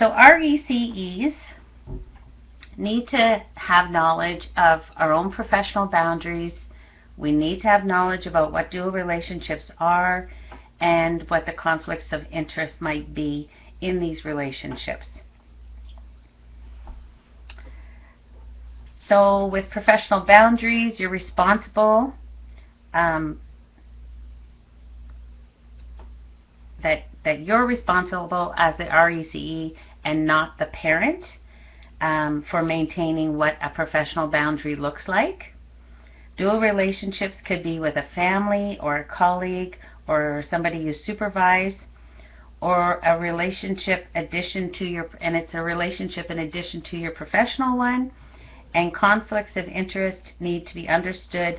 So our ECEs need to have knowledge of our own professional boundaries. We need to have knowledge about what dual relationships are and what the conflicts of interest might be in these relationships. So with professional boundaries, you're responsible that you're responsible as the RECE and not the parent for maintaining what a professional boundary looks like. Dual relationships could be with a family or a colleague or somebody you supervise, or a relationship addition to your, and it's a relationship in addition to your professional one, and conflicts of interest need to be understood,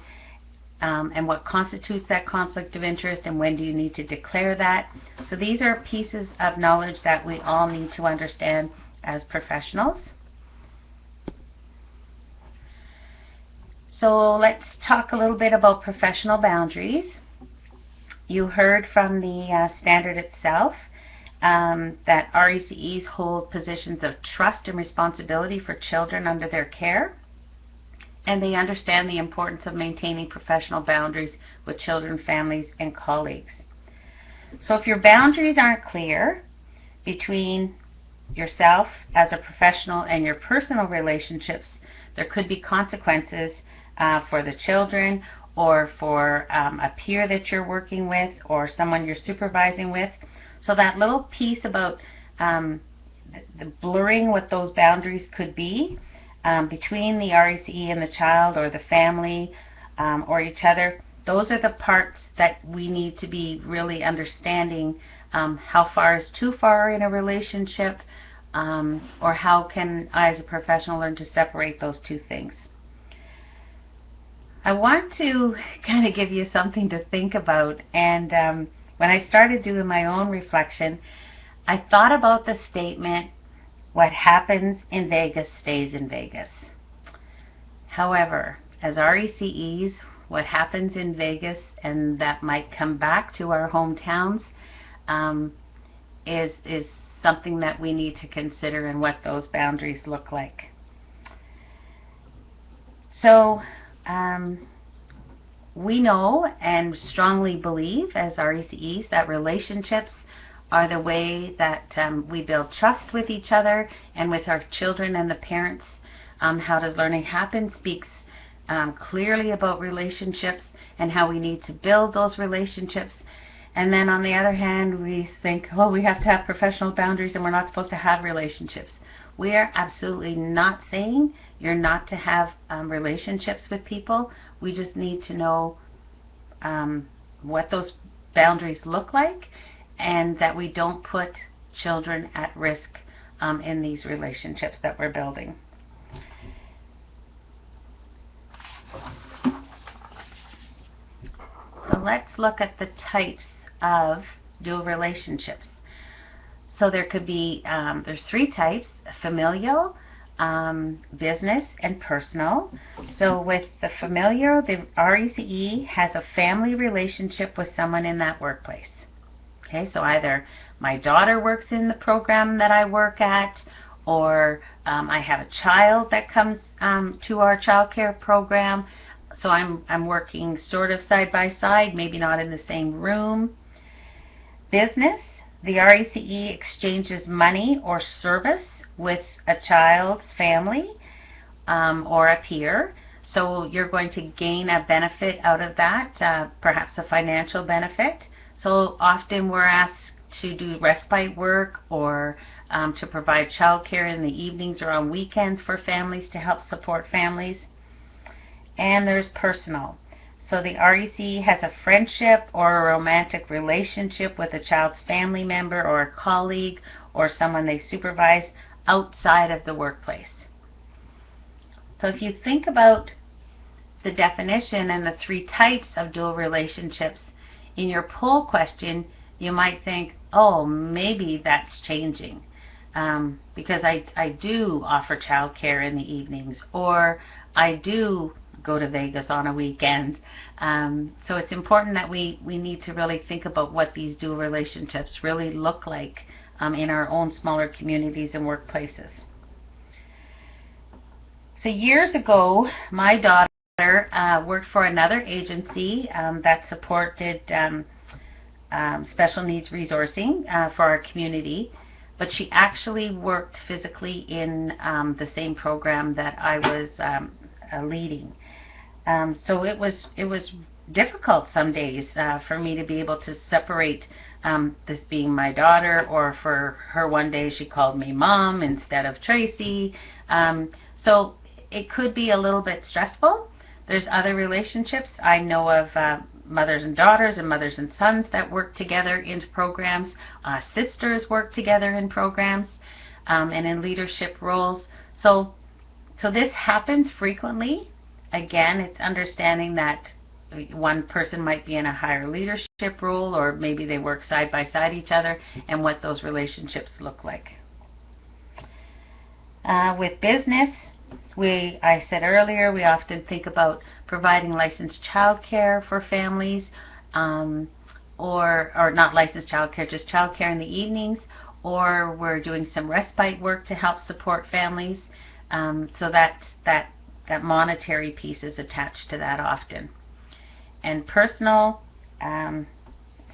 and what constitutes that conflict of interest and when do you need to declare that. So these are pieces of knowledge that we all need to understand as professionals. So let's talk a little bit about professional boundaries. You heard from the standard itself that RECEs hold positions of trust and responsibility for children under their care, and they understand the importance of maintaining professional boundaries with children, families, and colleagues. So if your boundaries aren't clear between yourself as a professional and your personal relationships, there could be consequences for the children, or for a peer that you're working with, or someone you're supervising with. So that little piece about the blurring what those boundaries could be between the RECE and the child or the family or each other, those are the parts that we need to be really understanding. How far is too far in a relationship, or how can I as a professional learn to separate those two things? I want to kind of give you something to think about, and when I started doing my own reflection, I thought about the statement, what happens in Vegas stays in Vegas. However, as RECEs, what happens in Vegas and that might come back to our hometowns is something that we need to consider, and what those boundaries look like. So we know and strongly believe as RECEs that relationships are the way that we build trust with each other and with our children and the parents. How Does Learning Happen speaks clearly about relationships and how we need to build those relationships. And then on the other hand, we think, oh, we have to have professional boundaries and we're not supposed to have relationships. We are absolutely not saying you're not to have relationships with people. We just need to know what those boundaries look like, and that we don't put children at risk in these relationships that we're building. So let's look at the types of dual relationships. So there could be, there's three types: familial, business, and personal. So with the familial, the RECE has a family relationship with someone in that workplace. Okay, so either my daughter works in the program that I work at, or I have a child that comes to our child care program. So I'm working sort of side by side, maybe not in the same room. Business, the RECE exchanges money or service with a child's family or a peer. So you're going to gain a benefit out of that, perhaps a financial benefit. So often we're asked to do respite work, or to provide childcare in the evenings or on weekends for families to help support families. And there's personal. So the RECE has a friendship or a romantic relationship with a child's family member or a colleague or someone they supervise outside of the workplace. So if you think about the definition and the three types of dual relationships in your poll question, you might think, oh, maybe that's changing because I do offer childcare in the evenings, or I do go to Vegas on a weekend. So it's important that we need to really think about what these dual relationships really look like in our own smaller communities and workplaces. So years ago, my daughter worked for another agency that supported special needs resourcing for our community, but she actually worked physically in the same program that I was leading. So it was difficult some days for me to be able to separate this being my daughter, or for her one day she called me Mom instead of Tracy. So it could be a little bit stressful. There's other relationships. I know of mothers and daughters and mothers and sons that work together in programs. Sisters work together in programs and in leadership roles. So this happens frequently. Again, it's understanding that one person might be in a higher leadership role, or maybe they work side by side each other, and what those relationships look like. With business, I said earlier, we often think about providing licensed childcare for families, or not licensed childcare, just childcare in the evenings, or we're doing some respite work to help support families. So that monetary piece is attached to that often. And personal,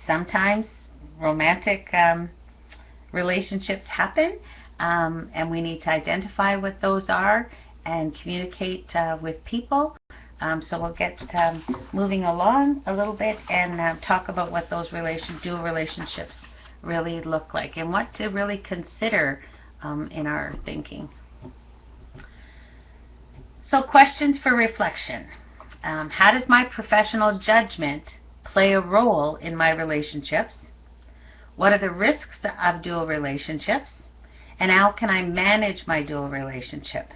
sometimes romantic relationships happen, and we need to identify what those are and communicate with people. So we'll get moving along a little bit and talk about what those dual relationships really look like and what to really consider in our thinking. So questions for reflection. How does my professional judgment play a role in my relationships? What are the risks of dual relationships? And how can I manage my dual relationship?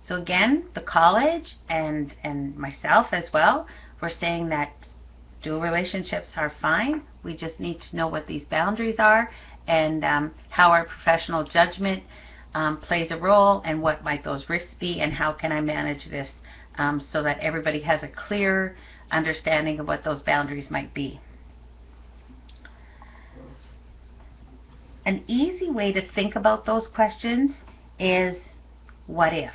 So again, the college and myself as well, we're saying that dual relationships are fine. We just need to know what these boundaries are, and how our professional judgment plays a role, and what might those risks be, and how can I manage this so that everybody has a clear understanding of what those boundaries might be. An easy way to think about those questions is what if.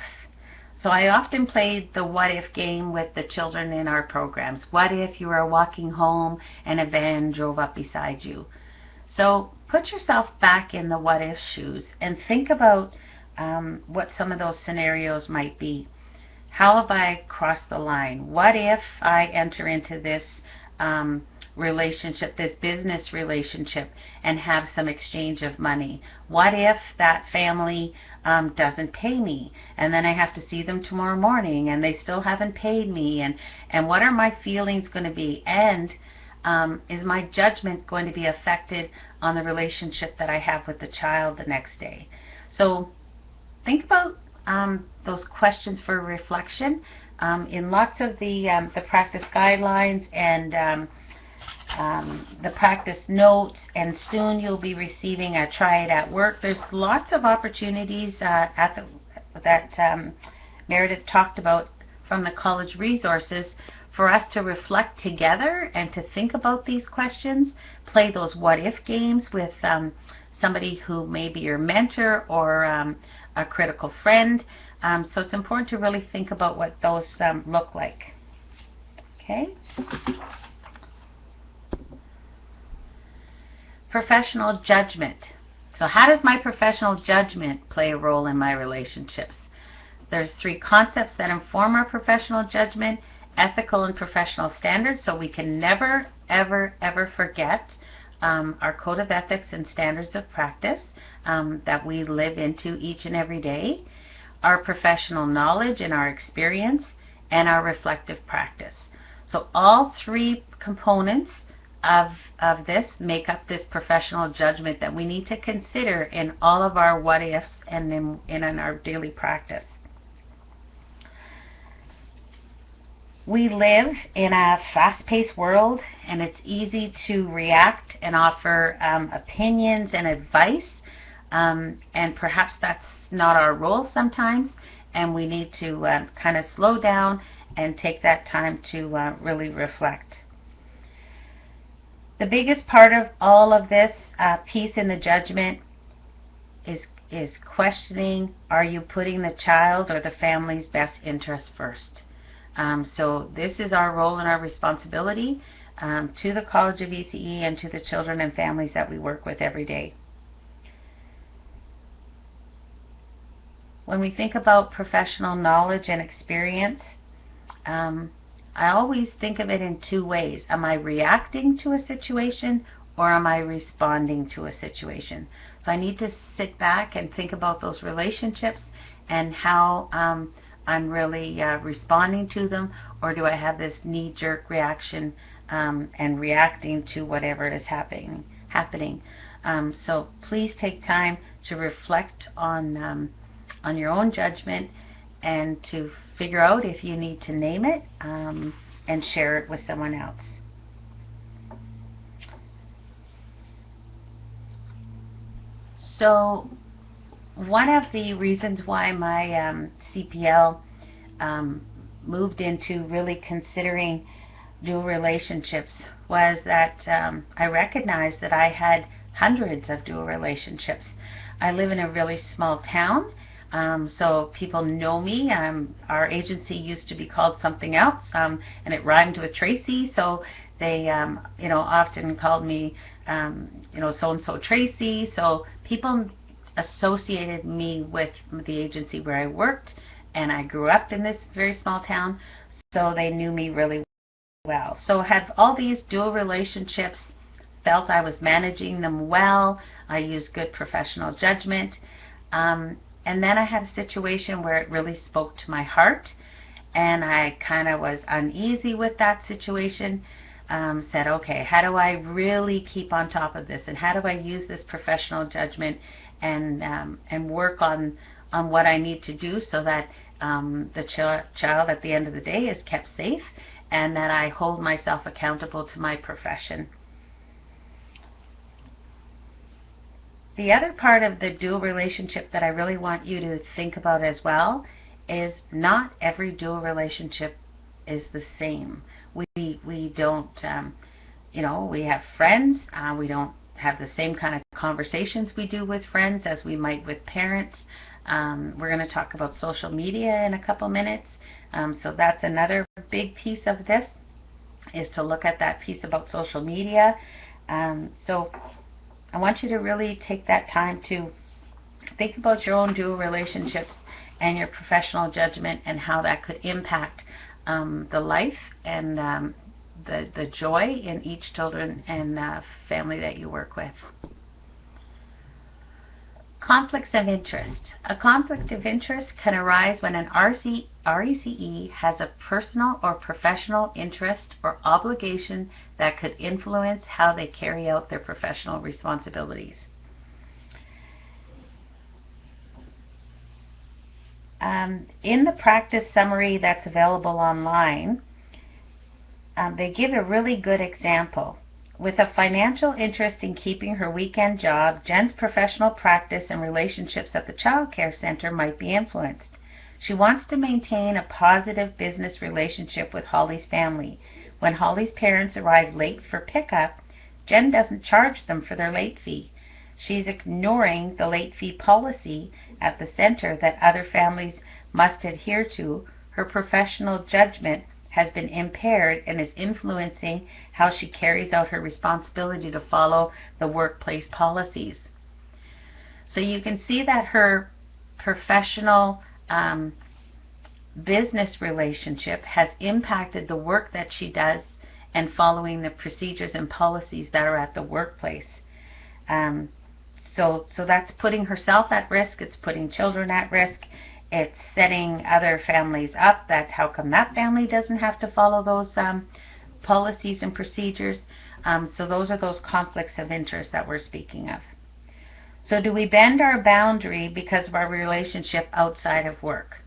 So I often played the what if game with the children in our programs. What if you were walking home and a van drove up beside you? So put yourself back in the what if shoes and think about what some of those scenarios might be. How have I crossed the line? What if I enter into this relationship, this business relationship, and have some exchange of money? What if that family doesn't pay me, and then I have to see them tomorrow morning and they still haven't paid me, and what are my feelings going to be, and is my judgment going to be affected on the relationship that I have with the child the next day? So think about those questions for reflection in lots of the practice guidelines and the practice notes, and soon you'll be receiving a Try It at Work. There's lots of opportunities that Meredith talked about from the college resources for us to reflect together and to think about these questions, play those what if games with somebody who may be your mentor or a critical friend. So it's important to really think about what those look like. Okay? Professional judgment. So how does my professional judgment play a role in my relationships? There's 3 concepts that inform our professional judgment: ethical and professional standards. So we can never, ever, ever forget our code of ethics and standards of practice that we live into each and every day. Our professional knowledge and our experience, and our reflective practice. So all 3 components of this make up this professional judgment that we need to consider in all of our what ifs and in our daily practice. We live in a fast-paced world, and it's easy to react and offer opinions and advice, and perhaps that's not our role sometimes, and we need to kind of slow down and take that time to really reflect. The biggest part of all of this piece in the judgment is questioning, are you putting the child or the family's best interest first? So this is our role and our responsibility to the College of ECE and to the children and families that we work with every day. When we think about professional knowledge and experience, I always think of it in two ways. Am I reacting to a situation, or am I responding to a situation? So I need to sit back and think about those relationships and how I'm really responding to them, or do I have this knee-jerk reaction and reacting to whatever is happening. So please take time to reflect on your own judgment and to figure out if you need to name it and share it with someone else. So one of the reasons why my CPL moved into really considering dual relationships was that I recognized that I had hundreds of dual relationships. I live in a really small town, so people know me. Our agency used to be called something else, and it rhymed with Tracy, so they often called me so-and-so Tracy. So people associated me with the agency where I worked, and I grew up in this very small town, so they knew me really well. So I had all these dual relationships, felt I was managing them well. I used good professional judgment. And then I had a situation where it really spoke to my heart, and I kind of was uneasy with that situation. Said, okay, how do I really keep on top of this, and how do I use this professional judgment and work on what I need to do so that the child at the end of the day is kept safe, and that I hold myself accountable to my profession. The other part of the dual relationship that I really want you to think about as well is not every dual relationship is the same. We don't, we have friends. We don't have the same kind of conversations we do with friends as we might with parents. We're going to talk about social media in a couple minutes. So that's another big piece of this, is to look at that piece about social media. So I want you to really take that time to think about your own dual relationships and your professional judgment and how that could impact the life and the joy in each children and family that you work with. Conflicts of interest. A conflict of interest can arise when an RECE has a personal or professional interest or obligation that could influence how they carry out their professional responsibilities. In the practice summary that's available online, they give a really good example. With a financial interest in keeping her weekend job, Jen's professional practice and relationships at the child care center might be influenced. She wants to maintain a positive business relationship with Holly's family. When Holly's parents arrive late for pickup, Jen doesn't charge them for their late fee. She's ignoring the late fee policy at the center that other families must adhere to. Her professional judgment has been impaired and is influencing how she carries out her responsibility to follow the workplace policies. So you can see that her professional business relationship has impacted the work that she does and following the procedures and policies that are at the workplace. So that's putting herself at risk, it's putting children at risk, it's setting other families up that how come that family doesn't have to follow those policies and procedures. So those are those conflicts of interest that we're speaking of. So do we bend our boundary because of our relationship outside of work?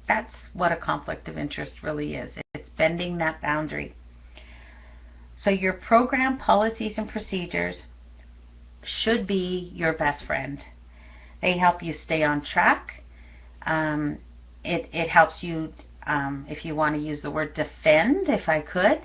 That's what a conflict of interest really is. It's bending that boundary. So your program, policies, and procedures should be your best friend. They help you stay on track. It helps you, if you want to use the word defend, if I could,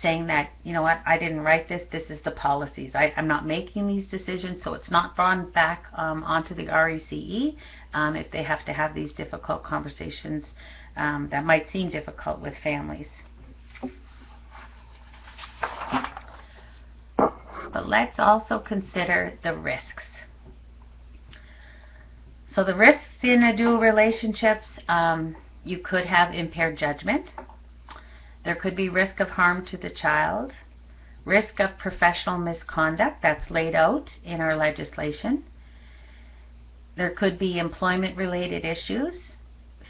saying that, you know what, I didn't write this, this is the policies. I'm not making these decisions, so it's not brought back onto the RECE if they have to have these difficult conversations that might seem difficult with families. But let's also consider the risks. So the risks in a dual relationships, you could have impaired judgment. There could be risk of harm to the child, risk of professional misconduct that's laid out in our legislation. There could be employment-related issues,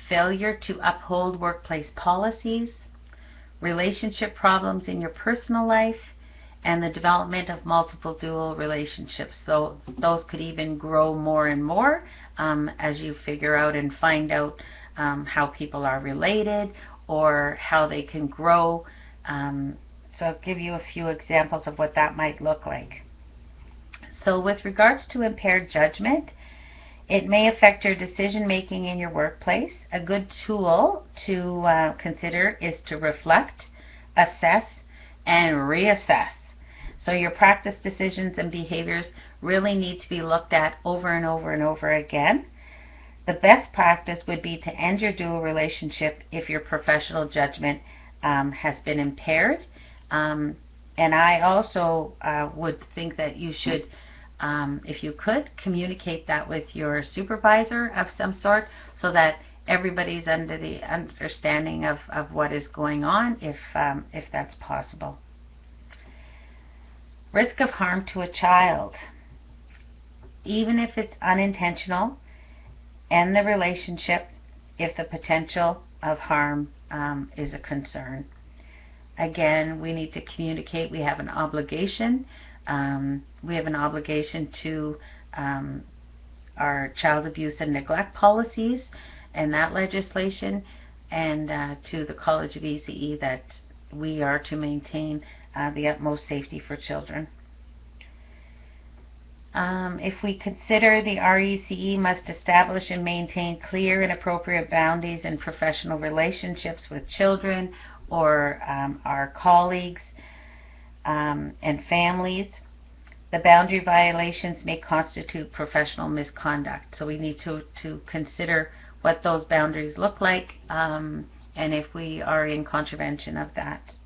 failure to uphold workplace policies, relationship problems in your personal life, and the development of multiple dual relationships. So those could even grow more and more as you figure out and find out how people are related or how they can grow. So I'll give you a few examples of what that might look like. So with regards to impaired judgment, it may affect your decision making in your workplace. A good tool to consider is to reflect, assess, and reassess. So your practice decisions and behaviors really need to be looked at over and over and over again. The best practice would be to end your dual relationship if your professional judgment has been impaired. And I also would think that you should, if you could, communicate that with your supervisor of some sort so that everybody's under the understanding of what is going on, if that's possible. Risk of harm to a child. Even if it's unintentional, end the relationship if the potential of harm is a concern. Again, we need to communicate. We have an obligation. We have an obligation to our child abuse and neglect policies and that legislation, and to the College of ECE that we are to maintain the utmost safety for children. If we consider the RECE must establish and maintain clear and appropriate boundaries in professional relationships with children or our colleagues and families, the boundary violations may constitute professional misconduct. So we need to consider what those boundaries look like and if we are in contravention of that.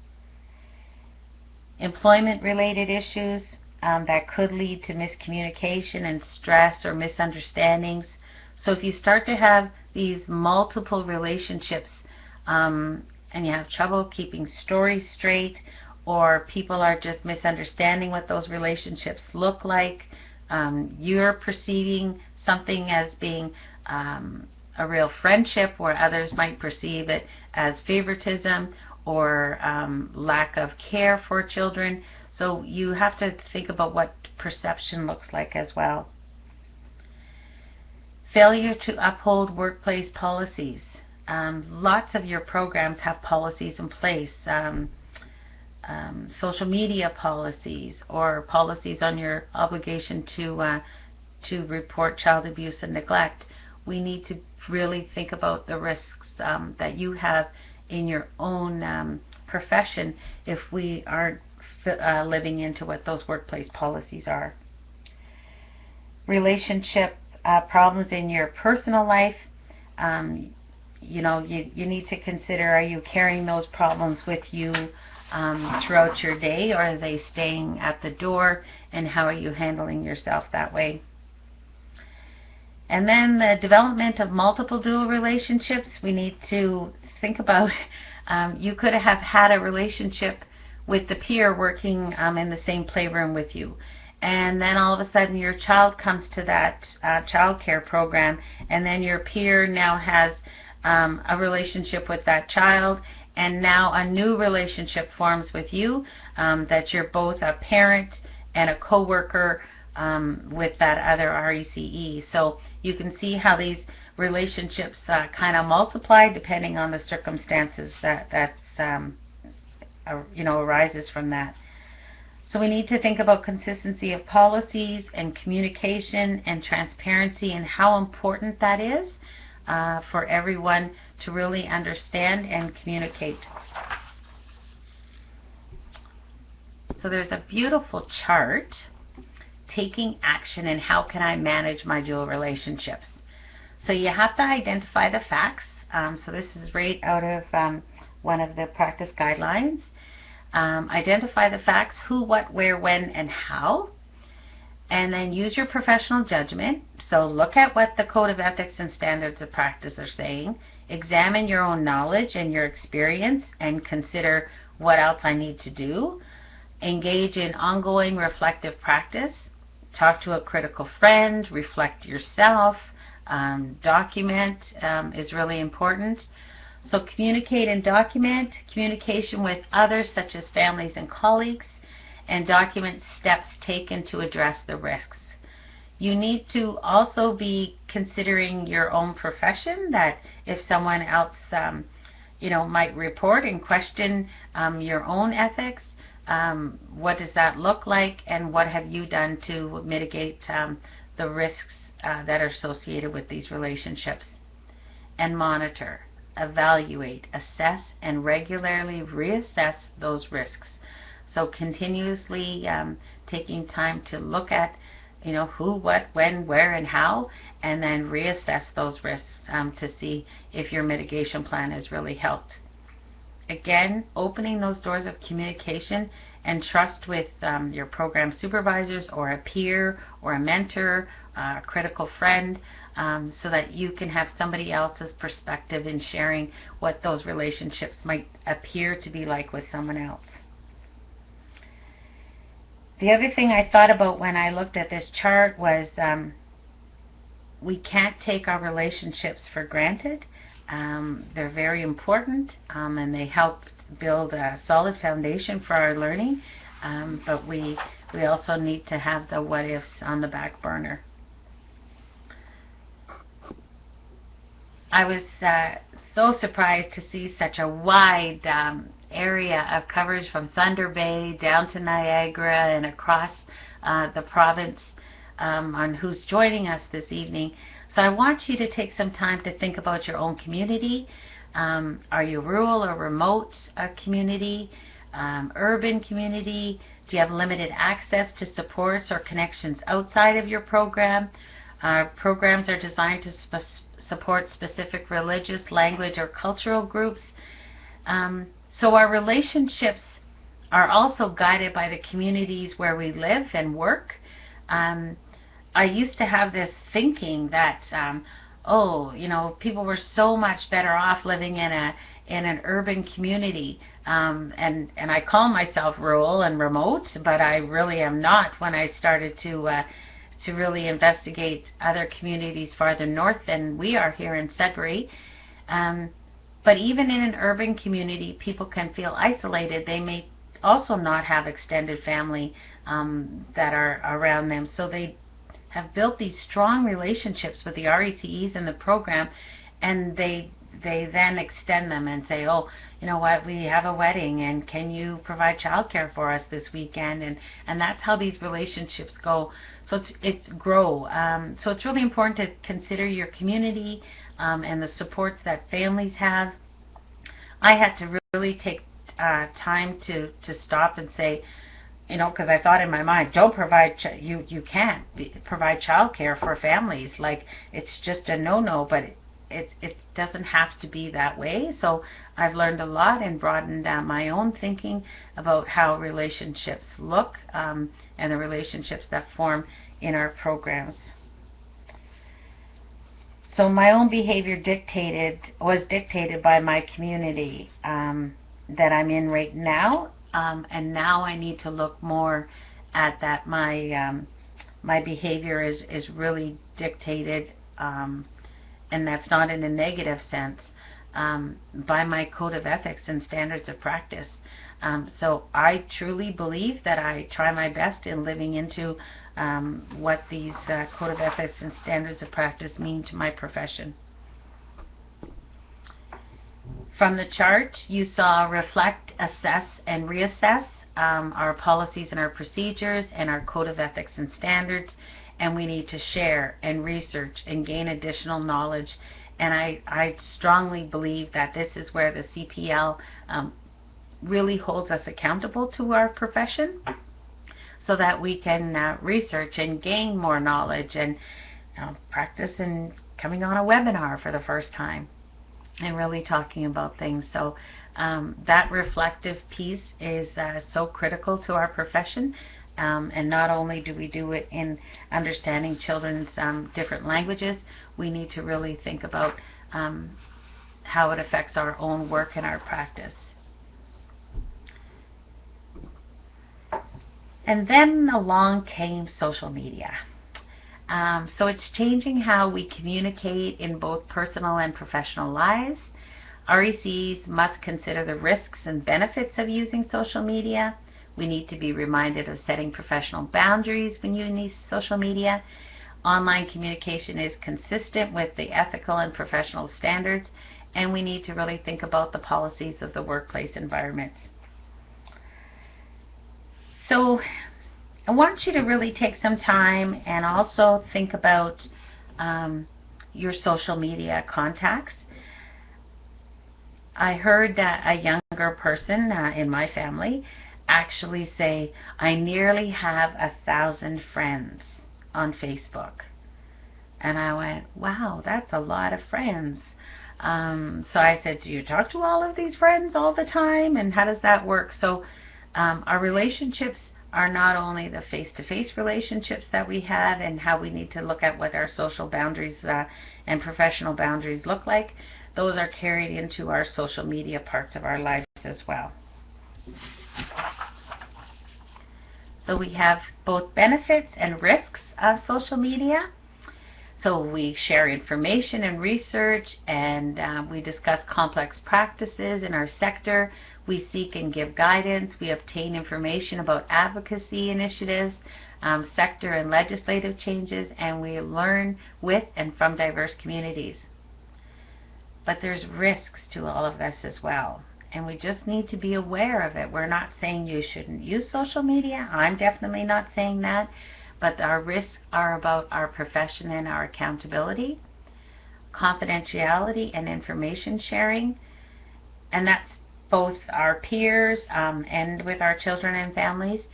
Employment-related issues that could lead to miscommunication and stress or misunderstandings. So if you start to have these multiple relationships and you have trouble keeping stories straight, or people are just misunderstanding what those relationships look like, you're perceiving something as being a real friendship where others might perceive it as favoritism or lack of care for children. So you have to think about what perception looks like as well. Failure to uphold workplace policies. Lots of your programs have policies in place, social media policies or policies on your obligation to report child abuse and neglect. We need to really think about the risks that you have in your own profession if we aren't living into what those workplace policies are. Relationship problems in your personal life. You know, you need to consider, are you carrying those problems with you throughout your day, or are they staying at the door, and how are you handling yourself that way? And then the development of multiple dual relationships, we need to think about, you could have had a relationship with the peer working in the same playroom with you. And then all of a sudden your child comes to that child care program, and then your peer now has a relationship with that child, and now a new relationship forms with you, that you're both a parent and a co-worker with that other RECE. So you can see how these relationships kind of multiply depending on the circumstances that arises from that. So we need to think about consistency of policies and communication and transparency, and how important that is for everyone to really understand and communicate. So there's a beautiful chart, taking action and how can I manage my dual relationships. So you have to identify the facts. So this is right out of one of the practice guidelines. Identify the facts: who, what, where, when, and how. And then use your professional judgment. So look at what the Code of Ethics and Standards of Practice are saying. Examine your own knowledge and your experience and consider what else I need to do. Engage in ongoing reflective practice. Talk to a critical friend. Reflect yourself. Document is really important. So communicate and document. Communication with others, such as families and colleagues, and document steps taken to address the risks. You need to also be considering your own profession, that if someone else might report and question your own ethics, what does that look like, and what have you done to mitigate the risks that are associated with these relationships. And monitor, evaluate, assess, and regularly reassess those risks. So continuously taking time to look at, who, what, when, where, and how, and then reassess those risks to see if your mitigation plan has really helped. Again, opening those doors of communication and trust with your program supervisors or a peer or a mentor, a critical friend, so that you can have somebody else's perspective in sharing what those relationships might appear to be like with someone else. The other thing I thought about when I looked at this chart was we can't take our relationships for granted. They're very important, and they help build a solid foundation for our learning, but we also need to have the what ifs on the back burner. I was so surprised to see such a wide area of coverage from Thunder Bay down to Niagara and across the province on who's joining us this evening. So I want you to take some time to think about your own community. Are you rural or remote community, urban community? Do you have limited access to supports or connections outside of your program? Programs are designed to support specific religious, language, or cultural groups. So our relationships are also guided by the communities where we live and work. I used to have this thinking that, people were so much better off living in an urban community, and I call myself rural and remote, but I really am not. When I started to really investigate other communities farther north than we are here in Sudbury. But even in an urban community, people can feel isolated. They may also not have extended family that are around them. So they have built these strong relationships with the RECEs and the program, and they then extend them and say, oh, you know what, we have a wedding, and can you provide childcare for us this weekend? And that's how these relationships go. So it's grow. So it's really important to consider your community and the supports that families have. I had to really take time to stop and say, because I thought in my mind, don't provide, you can't provide childcare for families. Like, it's just a no-no, but it doesn't have to be that way. So I've learned a lot and broadened my own thinking about how relationships look and the relationships that form in our programs. So my own behavior was dictated by my community that I'm in right now, and now I need to look more at that. My behavior is really dictated, and that's not in a negative sense, by my Code of Ethics and Standards of Practice. So I truly believe that I try my best in living into what these Code of Ethics and Standards of Practice mean to my profession. From the chart, you saw reflect, assess, and reassess our policies and our procedures and our Code of Ethics and Standards, and we need to share and research and gain additional knowledge. And I strongly believe that this is where the CPL really holds us accountable to our profession, so that we can research and gain more knowledge and practice and coming on a webinar for the first time and really talking about things. So that reflective piece is so critical to our profession. And not only do we do it in understanding children's different languages, we need to really think about how it affects our own work and our practice. And then along came social media. So it's changing how we communicate in both personal and professional lives. RECs must consider the risks and benefits of using social media. We need to be reminded of setting professional boundaries when using social media. Online communication is consistent with the ethical and professional standards, and we need to really think about the policies of the workplace environments. So I want you to really take some time and also think about your social media contacts. I heard that a younger person in my family actually say, I nearly have 1,000 friends on Facebook. And I went, wow, that's a lot of friends. So I said, do you talk to all of these friends all the time? And how does that work? So our relationships are not only the face-to-face relationships that we have and how we need to look at what our social boundaries and professional boundaries look like. Those are carried into our social media parts of our lives as well. So we have both benefits and risks of social media. So we share information and research, and we discuss complex practices in our sector. We seek and give guidance. We obtain information about advocacy initiatives, sector and legislative changes, and we learn with and from diverse communities. But there's risks to all of this as well, and we just need to be aware of it. We're not saying you shouldn't use social media. I'm definitely not saying that. But our risks are about our profession and our accountability, confidentiality and information sharing, and that's both our peers and with our children and families,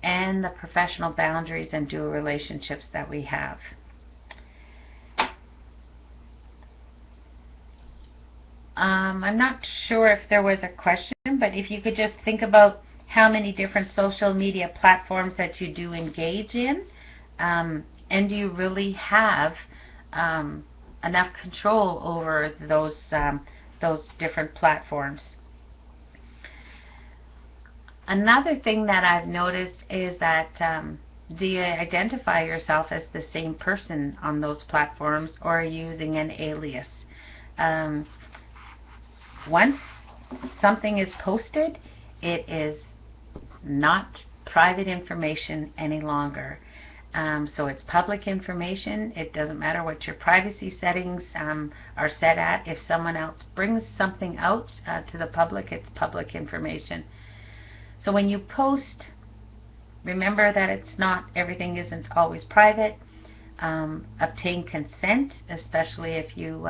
and the professional boundaries and dual relationships that we have. I'm not sure if there was a question, but if you could just think about how many different social media platforms that you do engage in, and do you really have enough control over those different platforms? Another thing that I've noticed is that do you identify yourself as the same person on those platforms, or are you using an alias? Once something is posted, it is not private information any longer. So it's public information. It doesn't matter what your privacy settings are set at. If someone else brings something out to the public, it's public information. So when you post, remember that it's not, everything isn't always private. Obtain consent, especially if you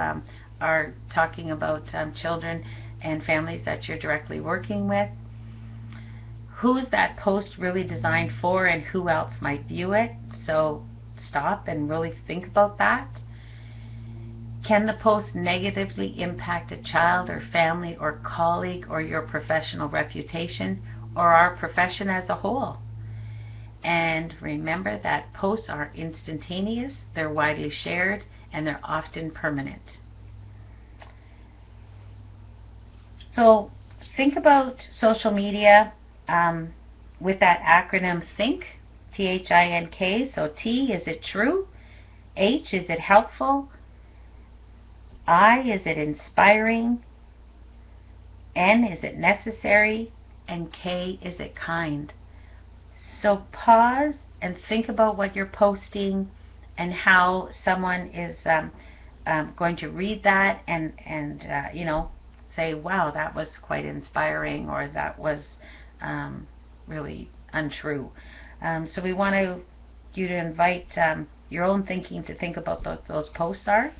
are talking about children and families that you're directly working with. Who's that post really designed for, and who else might view it? So stop and really think about that. Can the post negatively impact a child or family or colleague or your professional reputation or our profession as a whole? And remember that posts are instantaneous, they're widely shared, and they're often permanent. So think about social media with that acronym THINK, T-H-I-N-K. So T, is it true? H, is it helpful? I, is it inspiring? N, is it necessary? And K, is it kind? So pause and think about what you're posting and how someone is going to read that and you know, say, wow, that was quite inspiring, or that was really untrue. So we want you to invite your own thinking to think about what those posts are.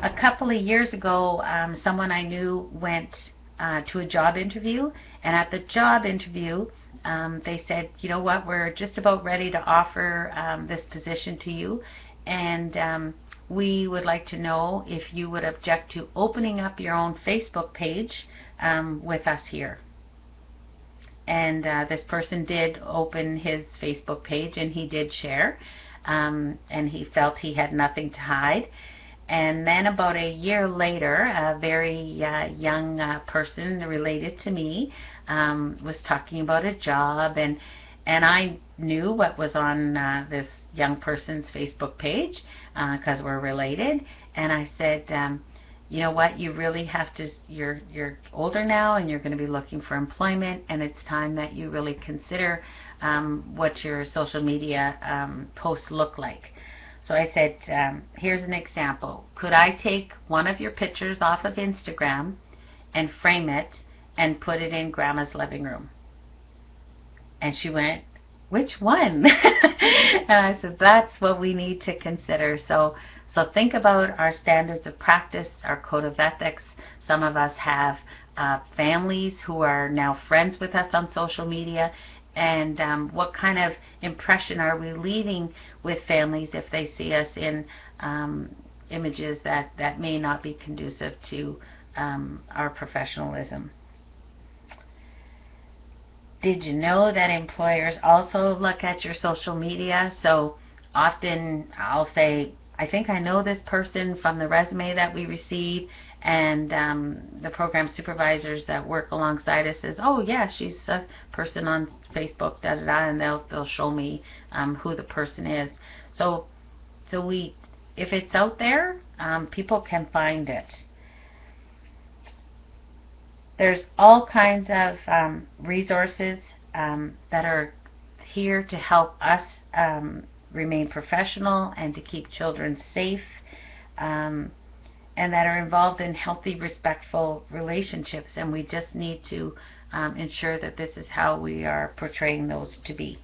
A couple of years ago, someone I knew went to a job interview, and at the job interview, they said, you know what, we're just about ready to offer this position to you, and we would like to know if you would object to opening up your own Facebook page with us here. And this person did open his Facebook page, and he did share, and he felt he had nothing to hide. And then about a year later, a very young person related to me was talking about a job, and I knew what was on this young person's Facebook page because we're related. And I said, you know what, you really have to, you're older now and you're going to be looking for employment, and it's time that you really consider what your social media posts look like. So I said, here's an example. Could I take one of your pictures off of Instagram and frame it and put it in Grandma's living room? And she went, which one? And I said, that's what we need to consider. So think about our standards of practice, our code of ethics. Some of us have families who are now friends with us on social media. And what kind of impression are we leaving with families if they see us in images that may not be conducive to our professionalism? Did you know that employers also look at your social media? So often I'll say, I think I know this person from the resume that we receive, and the program supervisors that work alongside us says, oh yeah, she's a person on Facebook, da da da, and they'll show me who the person is. So if it's out there, people can find it. There's all kinds of resources that are here to help us remain professional and to keep children safe, and that are involved in healthy, respectful relationships, and we just need to ensure that this is how we are portraying those to be.